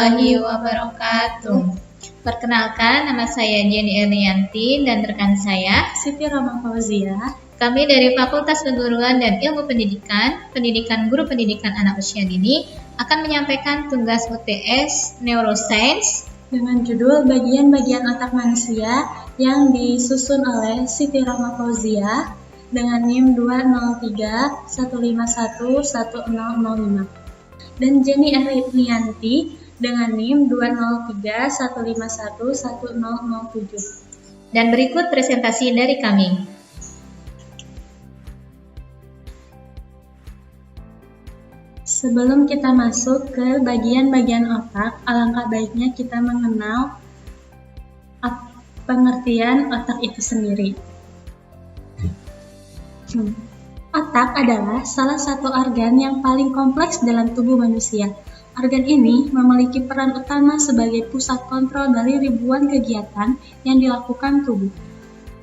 warahmatullahi wabarakatuh. Perkenalkan, nama saya Jenny Ernianti dan rekan saya Siti Rama Fauzia. Kami dari Fakultas Keguruan dan Ilmu Pendidikan Guru Pendidikan Anak Usia Dini akan menyampaikan tugas UTS Neuroscience dengan judul bagian-bagian otak manusia yang disusun oleh Siti Rama Fauzia dengan NIM 203 151 1005 dan Jenny Ernianti dengan NIM 203 151 1007. Dan berikut presentasi dari kami. Sebelum kita masuk ke bagian-bagian otak, alangkah baiknya kita mengenal pengertian otak itu sendiri. Otak adalah salah satu organ yang paling kompleks dalam tubuh manusia. Organ ini memiliki peran utama sebagai pusat kontrol dari ribuan kegiatan yang dilakukan tubuh.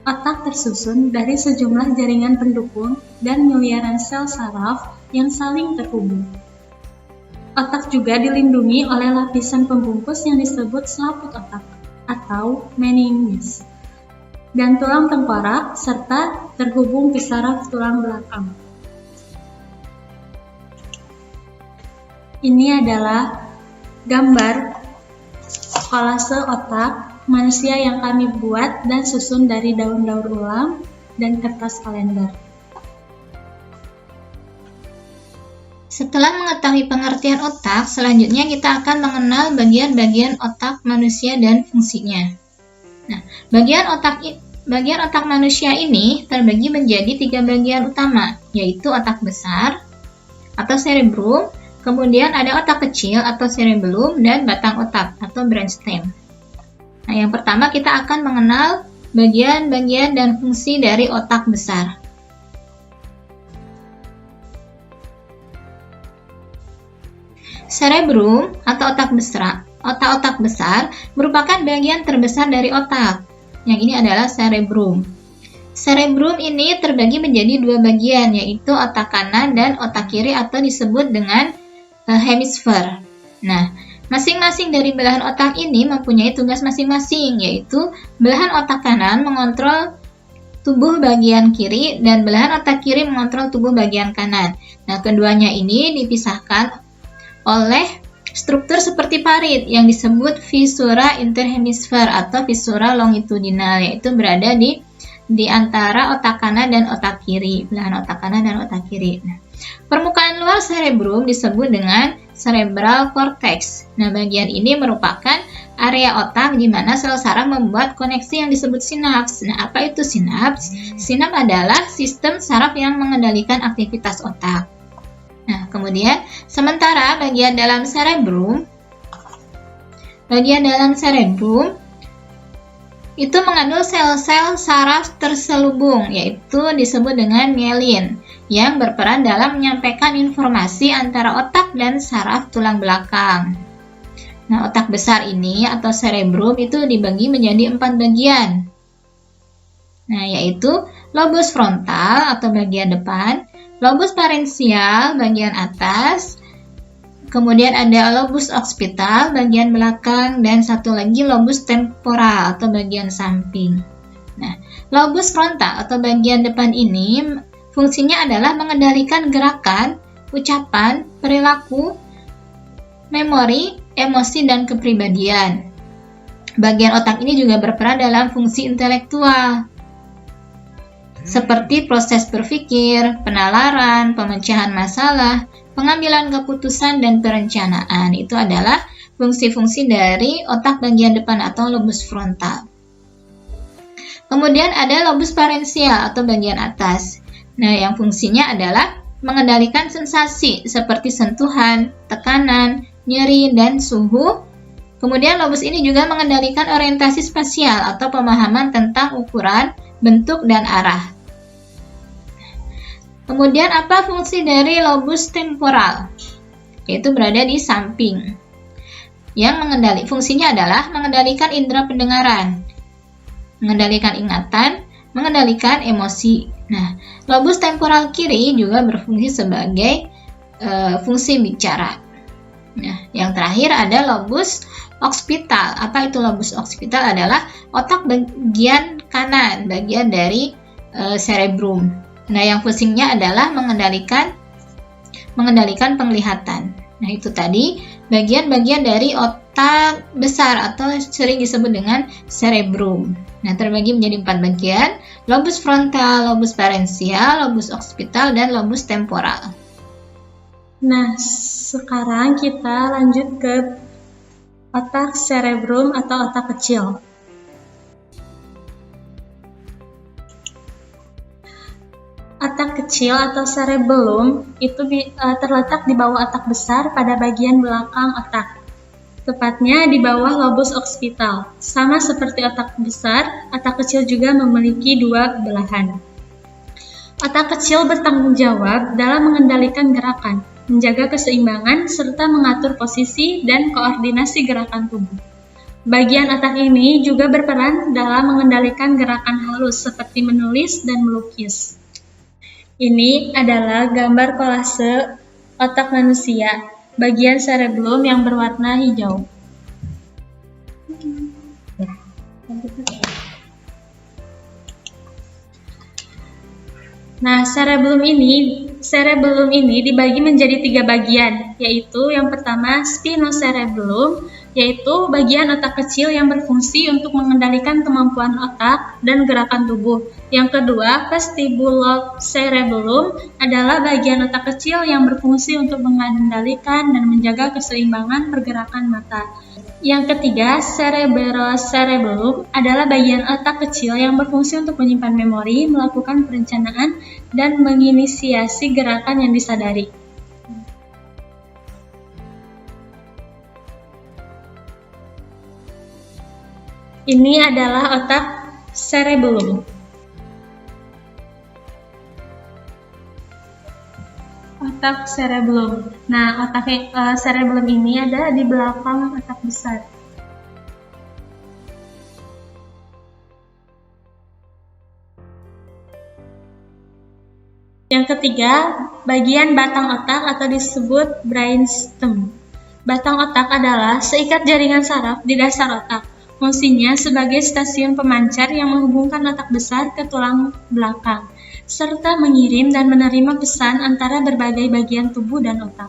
Otak tersusun dari sejumlah jaringan pendukung dan miliaran sel saraf yang saling terhubung. Otak juga dilindungi oleh lapisan pembungkus yang disebut selaput otak atau meninges dan tulang tengkorak serta terhubung ke saraf tulang belakang. Ini adalah gambar kolase otak manusia yang kami buat dan susun dari daun-daur ulang dan kertas kalender. Setelah mengetahui pengertian otak, selanjutnya kita akan mengenal bagian-bagian otak manusia dan fungsinya. Nah, bagian otak manusia ini terbagi menjadi 3 bagian utama, yaitu otak besar atau cerebrum, kemudian ada otak kecil atau cerebellum, dan batang otak atau brainstem. Nah, yang pertama kita akan mengenal bagian-bagian dan fungsi dari otak besar. Cerebrum atau otak besar merupakan bagian terbesar dari otak. Yang ini adalah cerebrum. Cerebrum ini terbagi menjadi 2 bagian, yaitu otak kanan dan otak kiri atau disebut dengan hemisfer. Nah, masing-masing dari belahan otak ini mempunyai tugas masing-masing, yaitu belahan otak kanan mengontrol tubuh bagian kiri dan belahan otak kiri mengontrol tubuh bagian kanan. Nah, keduanya ini dipisahkan oleh struktur seperti parit yang disebut visura interhemisfer atau visura longitudinal, yaitu berada di antara otak kanan dan otak kiri, belahan otak kanan dan otak kiri. Nah, permukaan luar cerebrum disebut dengan cerebral cortex. Nah, bagian ini merupakan area otak di mana sel saraf membuat koneksi yang disebut sinaps. Nah, apa itu sinaps? Sinaps adalah sistem saraf yang mengendalikan aktivitas otak. Nah, kemudian sementara bagian dalam cerebrum itu mengandung sel-sel saraf terselubung, yaitu disebut dengan myelin, yang berperan dalam menyampaikan informasi antara otak dan saraf tulang belakang. Nah, otak besar ini atau cerebrum itu dibagi menjadi 4 bagian. Nah, yaitu lobus frontal atau bagian depan, lobus pharyngeal bagian atas, kemudian ada lobus occipital bagian belakang, dan satu lagi lobus temporal atau bagian samping. Nah, lobus frontal atau bagian depan ini fungsinya adalah mengendalikan gerakan, ucapan, perilaku, memori, emosi, dan kepribadian. Bagian otak ini juga berperan dalam fungsi intelektual, seperti proses berpikir, penalaran, pemecahan masalah, pengambilan keputusan, dan perencanaan. Itu adalah fungsi-fungsi dari otak bagian depan atau lobus frontal. Kemudian ada lobus pharyngeal atau bagian atas. Nah, yang fungsinya adalah mengendalikan sensasi seperti sentuhan, tekanan, nyeri, dan suhu. Kemudian lobus ini juga mengendalikan orientasi spasial atau pemahaman tentang ukuran, bentuk, dan arah. Kemudian apa fungsi dari lobus temporal? Yaitu berada di samping. Fungsinya adalah mengendalikan indera pendengaran, mengendalikan ingatan, mengendalikan emosi. Nah, lobus temporal kiri juga berfungsi sebagai fungsi bicara. Nah, yang terakhir ada lobus occipital. Apa itu lobus occipital? Adalah otak bagian kanan, bagian dari cerebrum. Nah, yang fungsinya adalah mengendalikan penglihatan. Nah, itu tadi bagian-bagian dari otak besar atau sering disebut dengan cerebrum. Nah, terbagi menjadi 4 bagian: lobus frontal, lobus pharyngeal, lobus occipital, dan lobus temporal. Nah, sekarang kita lanjut ke otak cerebrum atau otak kecil. Otak kecil atau cerebellum itu terletak di bawah otak besar pada bagian belakang otak. Tepatnya di bawah lobus occipital. Sama seperti otak besar, otak kecil juga memiliki 2 belahan. Otak kecil bertanggung jawab dalam mengendalikan gerakan, menjaga keseimbangan, serta mengatur posisi dan koordinasi gerakan tubuh. Bagian otak ini juga berperan dalam mengendalikan gerakan halus seperti menulis dan melukis. Ini adalah gambar kolase otak manusia, bagian cerebellum yang berwarna hijau. Nah, cerebellum ini dibagi menjadi 3 bagian, yaitu yang pertama spinocerebellum, yaitu bagian otak kecil yang berfungsi untuk mengendalikan kemampuan otak dan gerakan tubuh. Yang kedua, vestibulocerebellum adalah bagian otak kecil yang berfungsi untuk mengendalikan dan menjaga keseimbangan pergerakan mata. Yang ketiga, cerebrocerebellum adalah bagian otak kecil yang berfungsi untuk menyimpan memori, melakukan perencanaan, dan menginisiasi gerakan yang disadari. Ini adalah otak cerebellum. Otak cerebellum. Nah, otak cerebellum ini ada di belakang otak besar. Yang ketiga, bagian batang otak atau disebut brainstem. Batang otak adalah seikat jaringan saraf di dasar otak. Fungsinya sebagai stasiun pemancar yang menghubungkan otak besar ke tulang belakang, serta mengirim dan menerima pesan antara berbagai bagian tubuh dan otak.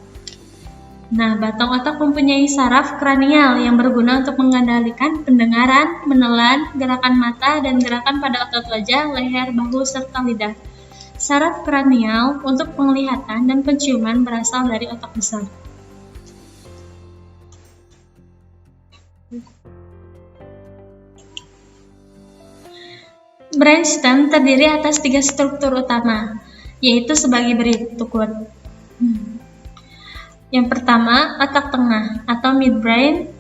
Nah, batang otak mempunyai saraf kranial yang berguna untuk mengendalikan pendengaran, menelan, gerakan mata, dan gerakan pada otot wajah, leher, bahu, serta lidah. Saraf kranial untuk penglihatan dan penciuman berasal dari otak besar. Brainstem terdiri atas 3 struktur utama, yaitu sebagai berikut. Yang pertama, otak tengah atau midbrain.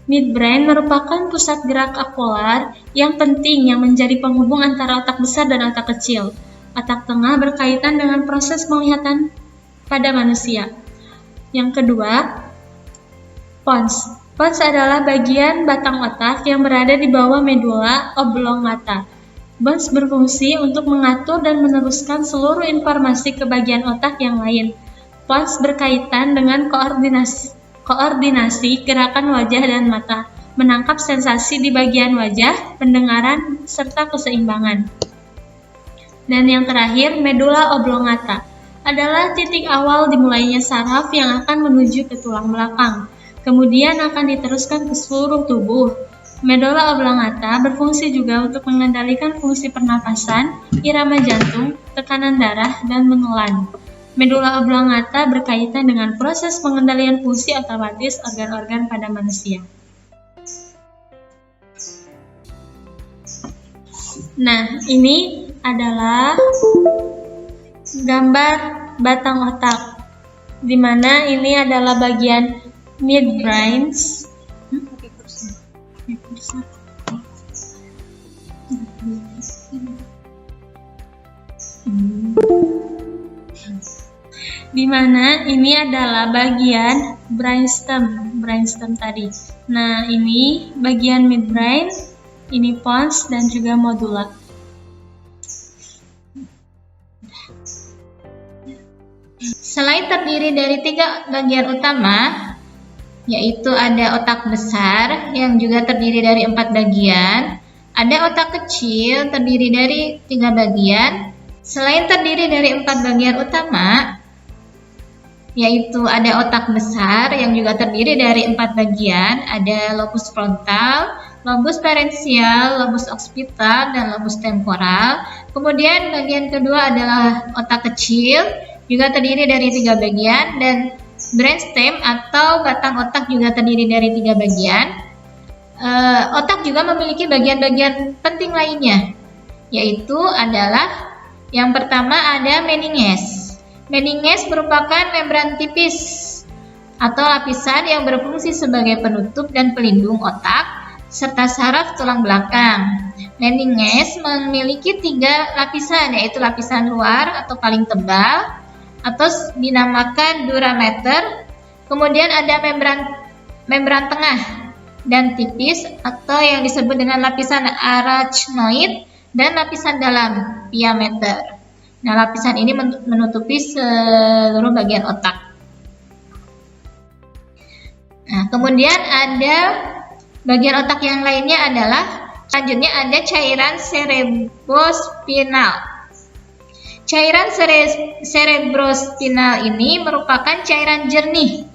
Midbrain merupakan pusat gerak apolar yang penting yang menjadi penghubung antara otak besar dan otak kecil. Otak tengah berkaitan dengan proses penglihatan pada manusia. Yang kedua, pons. Pons adalah bagian batang otak yang berada di bawah medula oblongata. Pons berfungsi untuk mengatur dan meneruskan seluruh informasi ke bagian otak yang lain. Pons berkaitan dengan koordinasi gerakan wajah dan mata, menangkap sensasi di bagian wajah, pendengaran, serta keseimbangan. Dan yang terakhir, medula oblongata adalah titik awal dimulainya saraf yang akan menuju ke tulang belakang, kemudian akan diteruskan ke seluruh tubuh. Medula oblongata berfungsi juga untuk mengendalikan fungsi pernapasan, irama jantung, tekanan darah, dan menelan. Medula oblongata berkaitan dengan proses pengendalian fungsi otomatis organ-organ pada manusia. Nah, ini adalah gambar batang otak, di mana ini adalah bagian midbrains. Di mana ini adalah bagian brainstem tadi. Nah, ini bagian midbrain, ini pons dan juga modula. Selain terdiri dari 3 bagian utama, yaitu ada otak besar yang juga terdiri dari 4 bagian, ada otak kecil terdiri dari 3 bagian. Selain terdiri dari 4 bagian utama, yaitu ada otak besar yang juga terdiri dari 4 bagian, ada lobus frontal, lobus parensial, lobus occipital, dan lobus temporal. Kemudian bagian kedua adalah otak kecil, juga terdiri dari 3 bagian, dan brainstem atau batang otak juga terdiri dari 3 bagian. Otak juga memiliki bagian-bagian penting lainnya, yaitu adalah yang pertama ada meninges. Meninges merupakan membran tipis atau lapisan yang berfungsi sebagai penutup dan pelindung otak serta saraf tulang belakang. Meninges memiliki 3 lapisan, yaitu lapisan luar atau paling tebal atau dinamakan durameter. Kemudian ada membran tengah dan tipis atau yang disebut dengan lapisan arachnoid dan lapisan dalam piameter. Nah, lapisan ini menutupi seluruh bagian otak. Nah, kemudian ada bagian otak yang lainnya adalah, selanjutnya ada cairan cerebrospinal. Cairan cerebrospinal ini merupakan cairan jernih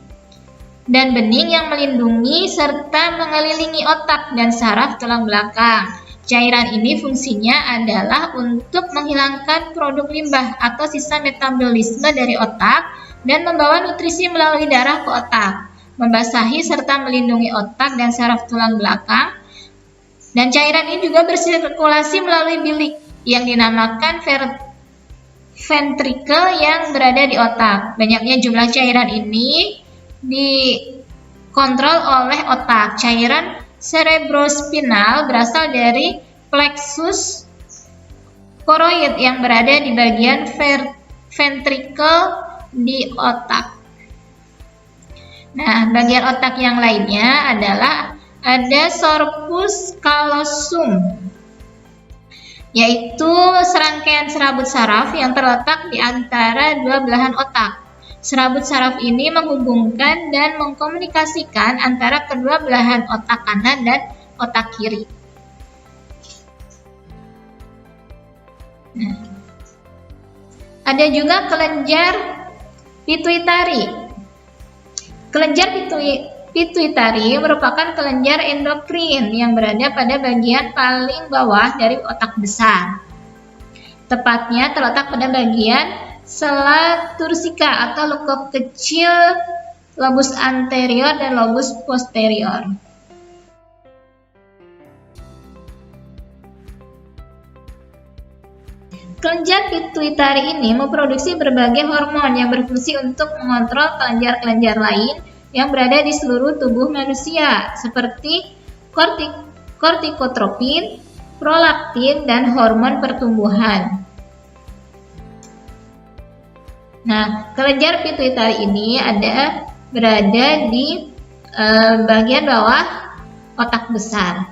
dan bening yang melindungi serta mengelilingi otak dan saraf tulang belakang. Cairan ini fungsinya adalah untuk menghilangkan produk limbah atau sisa metabolisme dari otak dan membawa nutrisi melalui darah ke otak, membasahi serta melindungi otak dan saraf tulang belakang. Dan cairan ini juga bersirkulasi melalui bilik yang dinamakan ventricle yang berada di otak. Banyaknya jumlah cairan ini dikontrol oleh otak. Cairan cerebrospinal berasal dari plexus choroid yang berada di bagian ventricle di otak. Nah, bagian otak yang lainnya adalah ada corpus callosum, yaitu serangkaian serabut saraf yang terletak di antara 2 belahan otak. Serabut saraf ini menghubungkan dan mengkomunikasikan antara kedua belahan otak kanan dan otak kiri. Nah, ada juga kelenjar pituitari. Kelenjar pituitari merupakan kelenjar endokrin yang berada pada bagian paling bawah dari otak besar. Tepatnya terletak pada bagian sela tursika atau lekuk kecil lobus anterior dan lobus posterior. Kelenjar pituitari ini memproduksi berbagai hormon yang berfungsi untuk mengontrol kelenjar-kelenjar lain yang berada di seluruh tubuh manusia, seperti kortikotropin, prolaktin, dan hormon pertumbuhan. Nah, kelenjar pituitari ini berada di bagian bawah otak besar.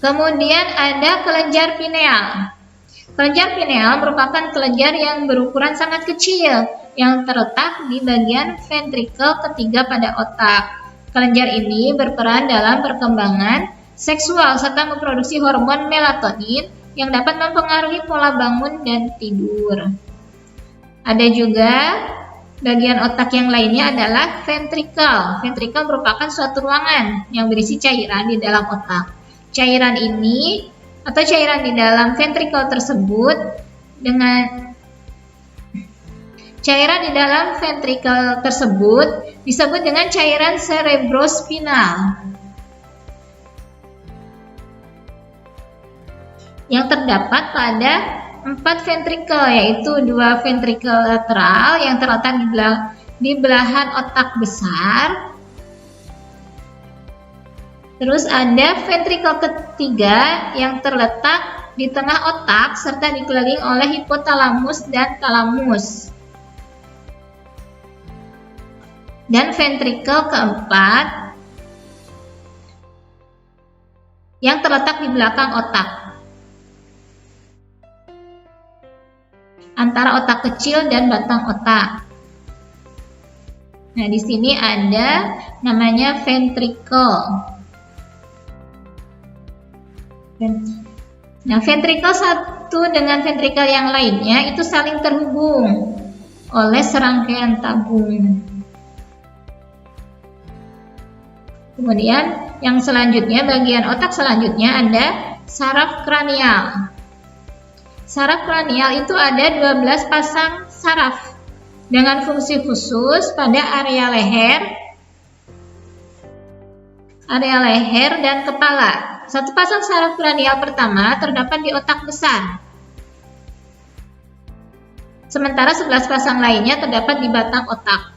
Kemudian ada kelenjar pineal. Kelenjar pineal merupakan kelenjar yang berukuran sangat kecil yang terletak di bagian ventricle ketiga pada otak. Kelenjar ini berperan dalam perkembangan seksual serta memproduksi hormon melatonin yang dapat mempengaruhi pola bangun dan tidur. Ada juga bagian otak yang lainnya adalah ventricle. Ventricle merupakan suatu ruangan yang berisi cairan di dalam otak. Cairan ini atau cairan di dalam ventricle tersebut disebut dengan cairan cerebrospinal yang terdapat pada 4 ventricle, yaitu 2 ventricle lateral yang terletak di belahan otak besar. Terus ada ventricle ketiga yang terletak di tengah otak serta dikelilingi oleh hipotalamus dan talamus. Dan ventricle keempat yang terletak di belakang otak, antara otak kecil dan batang otak. Nah, di sini ada namanya ventricle. Nah, ventricle satu dengan ventricle yang lainnya itu saling terhubung oleh serangkaian tabung. Kemudian yang selanjutnya, bagian otak selanjutnya ada saraf kranial. Saraf kranial itu ada 12 pasang saraf dengan fungsi khusus pada area leher dan kepala. Satu pasang saraf kranial pertama terdapat di otak besar. Sementara 11 pasang lainnya terdapat di batang otak.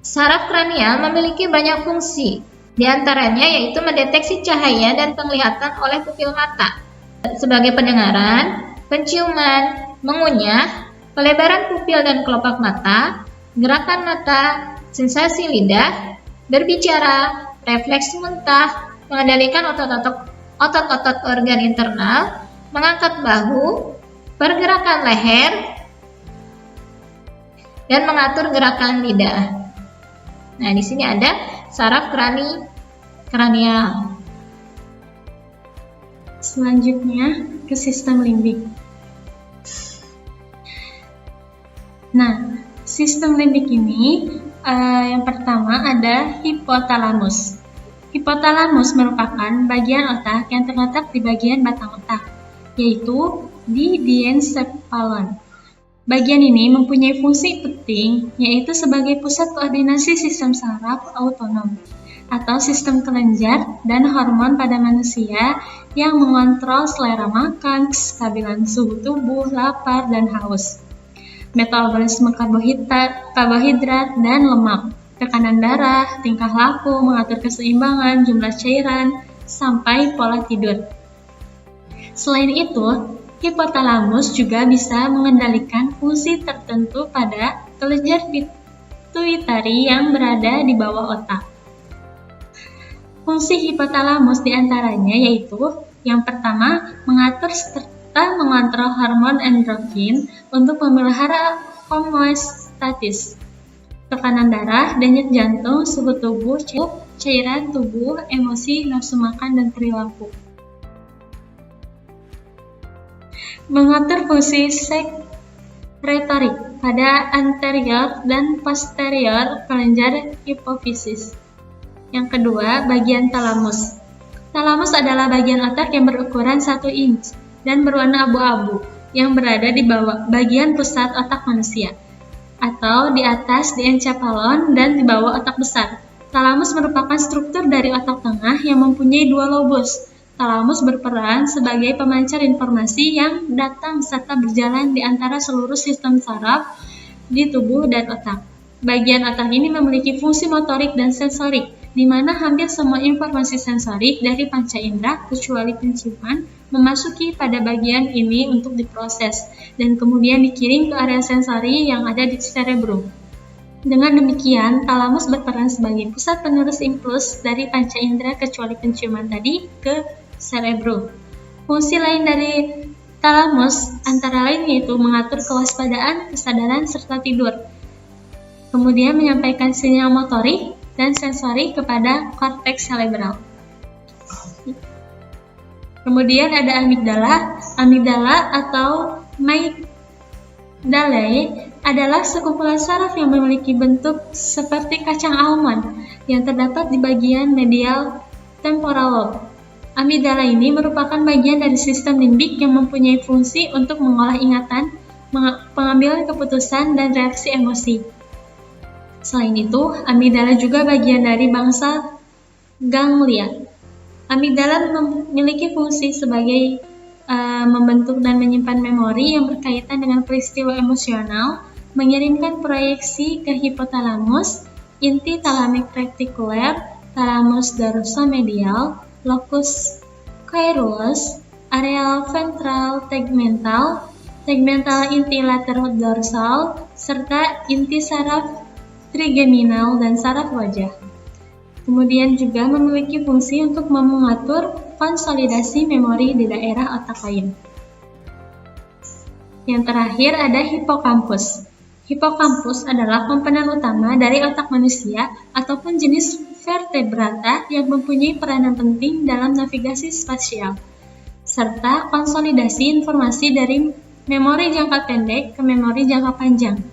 Saraf kranial memiliki banyak fungsi, di antaranya yaitu mendeteksi cahaya dan penglihatan oleh pupil mata, sebagai pendengaran, penciuman, mengunyah, pelebaran pupil dan kelopak mata, gerakan mata, sensasi lidah, berbicara, refleks muntah, mengendalikan otot-otot organ internal, mengangkat bahu, pergerakan leher, dan mengatur gerakan lidah. Nah, di sini ada saraf kranial. Selanjutnya ke sistem limbik. Nah, sistem limbik ini yang pertama ada hipotalamus. Hipotalamus merupakan bagian otak yang terletak di bagian batang otak, yaitu di diencephalon. Bagian ini mempunyai fungsi penting, yaitu sebagai pusat koordinasi sistem saraf autonom atau sistem kelenjar dan hormon pada manusia yang mengontrol selera makan, kestabilan suhu tubuh, lapar, dan haus, metabolisme karbohidrat dan lemak, tekanan darah, tingkah laku, mengatur keseimbangan, jumlah cairan, sampai pola tidur. Selain itu, hipotalamus juga bisa mengendalikan fungsi tertentu pada kelenjar pituitari yang berada di bawah otak. Fungsi hipotalamus diantaranya yaitu yang pertama, mengatur serta mengontrol hormon endorfin untuk memelihara homeostatis, tekanan darah, denyut jantung, suhu tubuh, cairan tubuh, emosi, nafsu makan, dan perilaku. Mengatur fungsi sekretorik pada anterior dan posterior kelenjar hipofisis. Yang kedua, bagian talamus. Talamus adalah bagian otak yang berukuran 1 inch dan berwarna abu-abu yang berada di bawah bagian pusat otak manusia, atau di atas diencephalon dan di bawah otak besar. Talamus merupakan struktur dari otak tengah yang mempunyai 2 lobus. Talamus berperan sebagai pemancar informasi yang datang serta berjalan di antara seluruh sistem saraf di tubuh dan otak. Bagian otak ini memiliki fungsi motorik dan sensorik, di mana hampir semua informasi sensorik dari panca indera kecuali penciuman memasuki pada bagian ini untuk diproses dan kemudian dikirim ke area sensori yang ada di cerebrum. Dengan demikian, talamus berperan sebagai pusat penerus impuls dari panca indera kecuali penciuman tadi ke cerebrum. Fungsi lain dari talamus antara lain yaitu mengatur kewaspadaan, kesadaran, serta tidur. Kemudian menyampaikan sinyal motorik dan sensori kepada korteks cerebral. Kemudian ada amigdala. Amigdala atau amygdalae adalah sekumpulan saraf yang memiliki bentuk seperti kacang almond yang terdapat di bagian medial temporal lobe. Amigdala ini merupakan bagian dari sistem limbik yang mempunyai fungsi untuk mengolah ingatan, pengambilan keputusan, dan reaksi emosi. Selain itu, amigdala juga bagian dari bangsa ganglia. Amigdala memiliki fungsi sebagai membentuk dan menyimpan memori yang berkaitan dengan peristiwa emosional, mengirimkan proyeksi ke hipotalamus, inti thalamic retikuler, thalamus dorsomedial, locus coeruleus, areal ventral tegmental, tegmental inti laterodorsal, serta inti saraf trigeminal dan saraf wajah. Kemudian juga memiliki fungsi untuk mengatur konsolidasi memori di daerah otak lain. Yang terakhir ada hipokampus. Hipokampus adalah komponen utama dari otak manusia ataupun jenis vertebrata yang mempunyai peranan penting dalam navigasi spasial, serta konsolidasi informasi dari memori jangka pendek ke memori jangka panjang.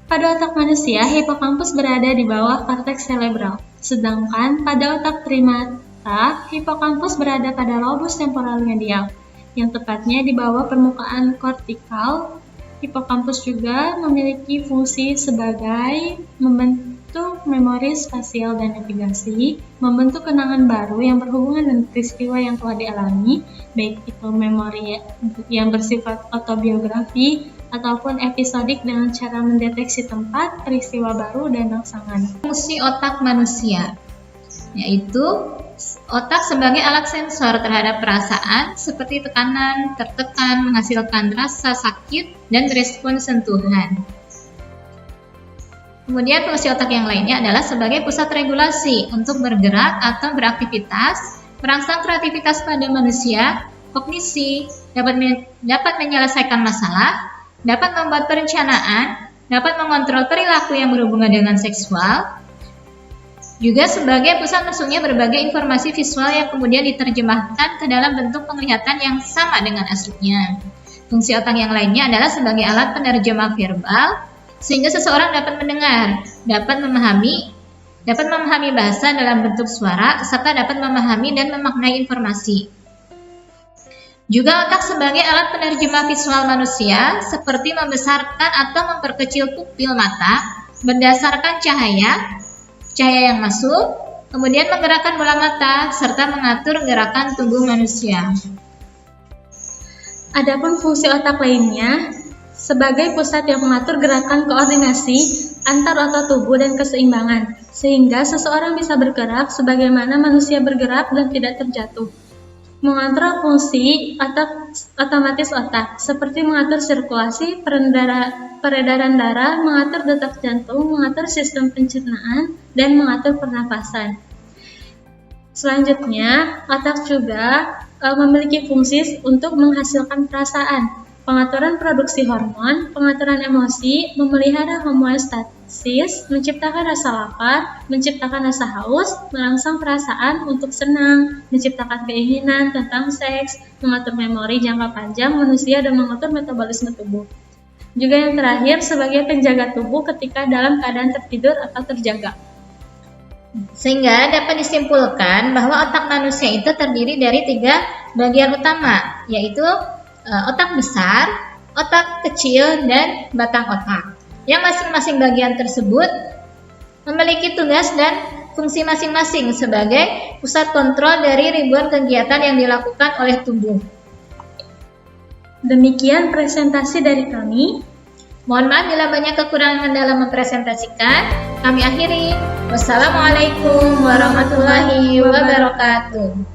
Pada otak manusia, hipokampus berada di bawah korteks cerebral, sedangkan pada otak primata, hipokampus berada pada lobus temporal medial, yang tepatnya di bawah permukaan kortikal. Hipokampus juga memiliki fungsi sebagai membentuk memori spasial dan navigasi, membentuk kenangan baru yang berhubungan dengan peristiwa yang telah dialami, baik itu memori yang bersifat autobiografi ataupun episodik dengan cara mendeteksi tempat, peristiwa baru, dan rangsangan. Fungsi otak manusia, yaitu otak sebagai alat sensor terhadap perasaan seperti tekanan, tertekan, menghasilkan rasa sakit, dan respon sentuhan. Kemudian fungsi otak yang lainnya adalah sebagai pusat regulasi untuk bergerak atau beraktivitas, merangsang kreativitas pada manusia, kognisi, dapat menyelesaikan masalah, dapat membuat perencanaan, dapat mengontrol perilaku yang berhubungan dengan seksual, juga sebagai pusat masuknya berbagai informasi visual yang kemudian diterjemahkan ke dalam bentuk penglihatan yang sama dengan aslinya. Fungsi otak yang lainnya adalah sebagai alat penerjemah verbal, sehingga seseorang dapat mendengar, dapat memahami bahasa dalam bentuk suara, serta dapat memahami dan memaknai informasi. Juga otak sebagai alat penerjemah visual manusia, seperti membesarkan atau memperkecil pupil mata berdasarkan cahaya yang masuk, kemudian menggerakkan bola mata, serta mengatur gerakan tubuh manusia. Adapun fungsi otak lainnya sebagai pusat yang mengatur gerakan koordinasi antar otot tubuh dan keseimbangan, sehingga seseorang bisa bergerak sebagaimana manusia bergerak dan tidak terjatuh. Mengontrol fungsi otomatis otak, seperti mengatur sirkulasi, peredaran darah, mengatur detak jantung, mengatur sistem pencernaan, dan mengatur pernapasan. Selanjutnya, otak juga memiliki fungsi untuk menghasilkan perasaan, pengaturan produksi hormon, pengaturan emosi, memelihara homeostasis, menciptakan rasa lapar, menciptakan rasa haus, merangsang perasaan untuk senang, menciptakan keinginan tentang seks, mengatur memori jangka panjang manusia, dan mengatur metabolisme tubuh. Juga yang terakhir sebagai penjaga tubuh ketika dalam keadaan tertidur atau terjaga. Sehingga dapat disimpulkan bahwa otak manusia itu terdiri dari 3 bagian utama, yaitu otak besar, otak kecil, dan batang otak. Yang masing-masing bagian tersebut memiliki tugas dan fungsi masing-masing sebagai pusat kontrol dari ribuan kegiatan yang dilakukan oleh tubuh. Demikian presentasi dari kami. Mohon maaf bila banyak kekurangan dalam mempresentasikan. Kami akhiri. Wassalamualaikum warahmatullahi wabarakatuh.